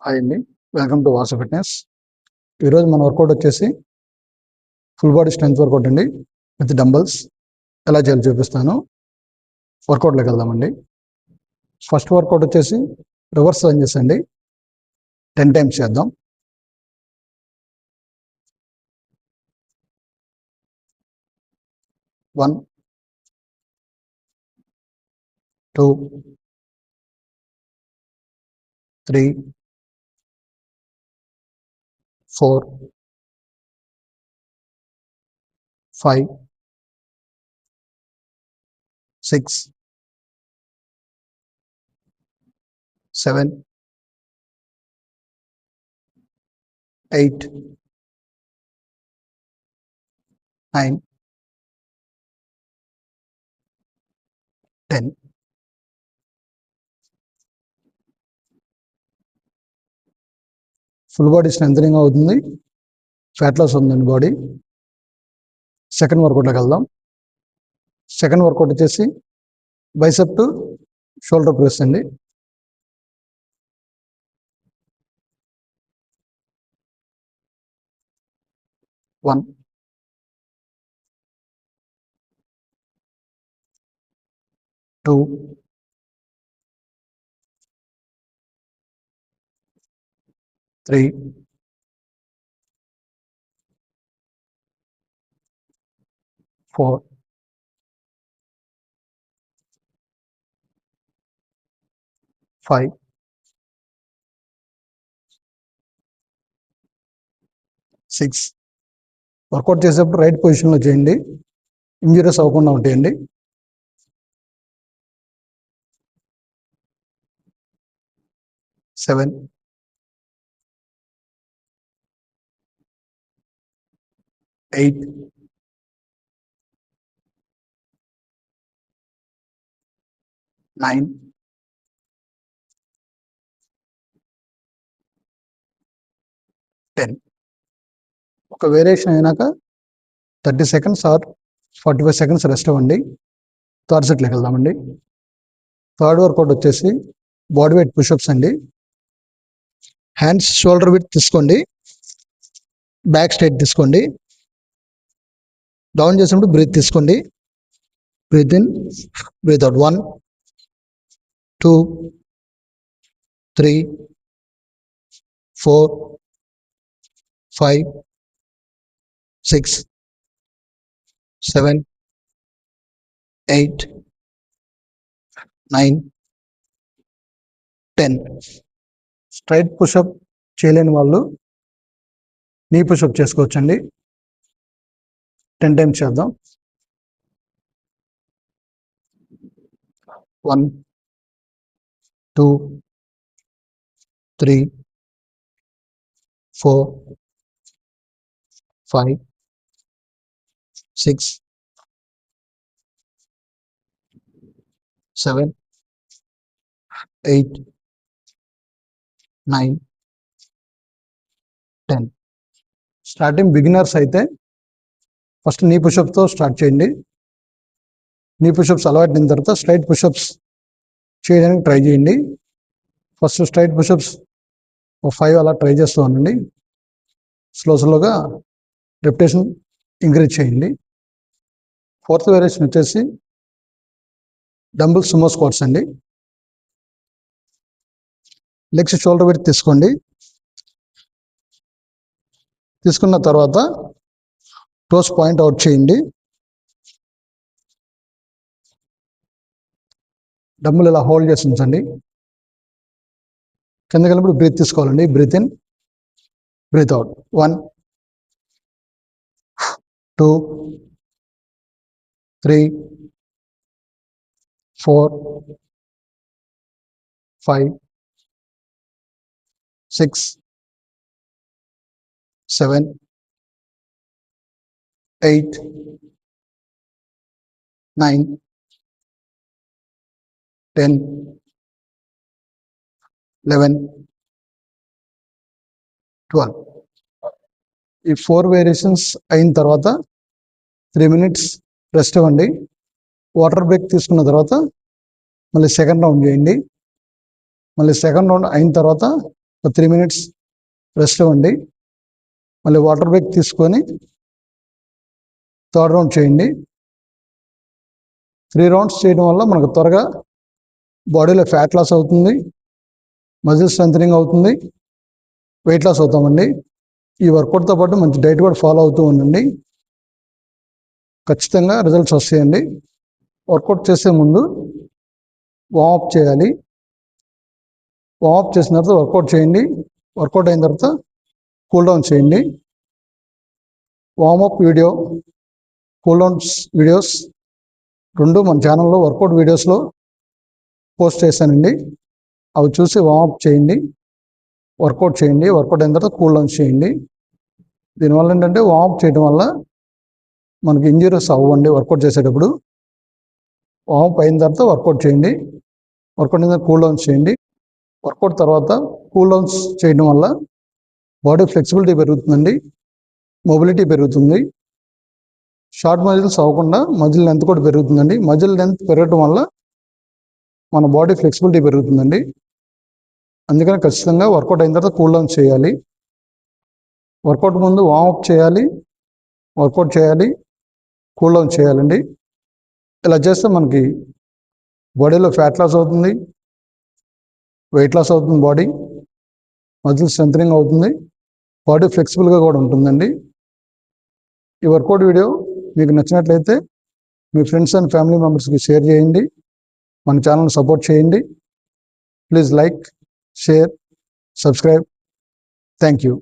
Hi అండి, welcome to Vasu fitness. ఈరోజు మన వర్కౌట్ వచ్చేసి ఫుల్ బాడీ స్ట్రెంత్ వర్కౌట్ అండి, విత్ డంబల్స్. ఎలా చేయాలో చూపిస్తాను. వర్కౌట్లోకి వెళ్దామండి. ఫస్ట్ వర్కౌట్ వచ్చేసి రివర్స్ లంజెస్ అండి. 10 టైమ్స్ చేద్దాం. 1 2 3 4 5 6 7 8 9 10. ఫుల్ బాడీ స్ట్రెంథనింగ్ అవుతుంది, ఫ్యాట్ లాస్ ఉందండి బాడీ. సెకండ్ వర్కౌట్లోకి వెళ్దాం. సెకండ్ వర్కౌట్ వచ్చేసి బైసెప్ టు షోల్డర్ ప్రెస్ అండి. 1 2 3 4 5 6. వర్కౌట్ చేసేటప్పుడు రైట్ పొజిషన్లో చేయండి, ఇంజరీస్ అవ్వకుండా ఉంటాయండి. 7 8 9 10. ఒక వేరియేషన్ అయినాక 30 సెకండ్స్ ఆర్ 45 సెకండ్స్ రెస్ట్ అవ్వండి. థర్డ్ సెట్లోకి వెళ్దామండి. థర్డ్ వర్కౌట్ వచ్చేసి బాడీ వెయిట్ పుషప్స్ అండి. హ్యాండ్స్ షోల్డర్ విడ్త్ తీసుకోండి, బ్యాక్ స్ట్రైట్ తీసుకోండి. డౌన్ చేసినప్పుడు బ్రీత్ తీసుకోండి. Breath in, breath out. 1 2 3 4 5 6 7 8 9 10. Straight push up చేయలేని వాళ్ళు నీ పుషప్ చేసుకోవచ్చండి. 10 టైమ్స్ చేద్దాం. 1 2 3 4 5 6 7 8 9 10. స్టార్టింగ్ బిగినర్స్ అయితే ఫస్ట్ నీ పుషప్తో స్టార్ట్ చేయండి. నీ పుషప్స్ అలవాటైన తర్వాత స్ట్రైట్ పుషప్స్ చేయడానికి ట్రై చేయండి. ఫస్ట్ స్ట్రైట్ పుషప్స్ 5 అలా ట్రై చేస్తూ ఉండండి. స్లోగా రెపిటేషన్ ఇంక్రీజ్ చేయండి. ఫోర్త్ వేరియేషన్ వచ్చేసి డంబుల్ సుమో స్క్వాట్స్ అండి. లెగ్స్ షోల్డర్ విడ్త్ తీసుకోండి. తీసుకున్న తర్వాత టోస్ పాయింట్ అవుట్ చేయండి. డంబుల్ ఇలా హోల్డ్ చేసి ఉంచండి. కిందకి వెళ్ళినప్పుడు బ్రీత్ తీసుకోవాలండి. Breath in, breath out. 1 2 3 4 5 6 7 8 9 10 11 12. ఈ 4 వేరియేషన్స్ అయిన తర్వాత 3 మినిట్స్ రెస్ట్ ఇవ్వండి. వాటర్ బ్రేక్ తీసుకున్న తర్వాత మళ్ళీ సెకండ్ రౌండ్ చేయండి. మళ్ళీ సెకండ్ రౌండ్ అయిన తర్వాత ఒక 3 minutes రెస్ట్ ఇవ్వండి. మళ్ళీ వాటర్ బ్రేక్ తీసుకొని థర్డ్ రౌండ్ చేయండి. 3 rounds చేయడం వల్ల మనకు త్వరగా బాడీలో ఫ్యాట్ లాస్ అవుతుంది, మజిల్ స్ట్రెంథనింగ్ అవుతుంది, వెయిట్ లాస్ అవుతామండి. ఈ వర్కౌట్తో పాటు మంచి డైట్ కూడా ఫాలో అవుతూ ఉండండి. ఖచ్చితంగా రిజల్ట్స్ వస్తాయండి. వర్కౌట్ చేసే ముందు వార్మప్ చేయాలి. వార్మప్ చేసిన తర్వాత వర్కౌట్ చేయండి. వర్కౌట్ అయిన తర్వాత కూల్ డౌన్ చేయండి. Warmup video, cool downs videos రెండు మన ఛానల్లో వర్కౌట్ వీడియోస్లో పోస్ట్ చేశానండి. అవి చూసి వార్మప్ చేయండి, వర్కౌట్ చేయండి. వర్కౌట్ అయిన తర్వాత కూల్ డౌన్ చేయండి. దీనివల్ల ఏంటంటే వార్మప్ చేయడం వల్ల మనకి ఇంజరీస్ అవ్వండి. వర్కౌట్ చేసేటప్పుడు వార్మప్ అయిన తర్వాత వర్కౌట్ చేయండి. వర్కౌట్ అయిన తర్వాత కూల్ డౌన్స్ చేయండి. వర్కౌట్ తర్వాత కూల్ డౌన్స్ చేయడం వల్ల బాడీ ఫ్లెక్సిబిలిటీ పెరుగుతుందండి, మొబిలిటీ పెరుగుతుంది. షార్ట్ మజిల్స్ అవ్వకుండా మజిల్ లెంత్ కూడా పెరుగుతుందండి. మజిల్ లెంత్ పెరగడం వల్ల మన బాడీ ఫ్లెక్సిబిలిటీ పెరుగుతుందండి. అందుకని ఖచ్చితంగా వర్కౌట్ అయిన తర్వాత కూల్ డౌన్ చేయాలి. వర్కౌట్ ముందు వార్మప్ చేయాలి, వర్కౌట్ చేయాలి, కూల్ డౌన్ చేయాలండి. ఇలా చేస్తే మనకి బాడీలో ఫ్యాట్ లాస్ అవుతుంది, వెయిట్ లాస్ అవుతుంది, బాడీ మజిల్ స్ట్రెంథనింగ్ అవుతుంది, బాడీ ఫ్లెక్సిబుల్గా కూడా ఉంటుందండి. ఈ వర్కౌట్ వీడియో మీకు నచ్చినట్లయితే మీ ఫ్రెండ్స్ అండ్ ఫ్యామిలీ మెంబర్స్కి షేర్ చేయండి. మన ఛానల్ని సపోర్ట్ చేయండి. Please like, share, subscribe. Thank you.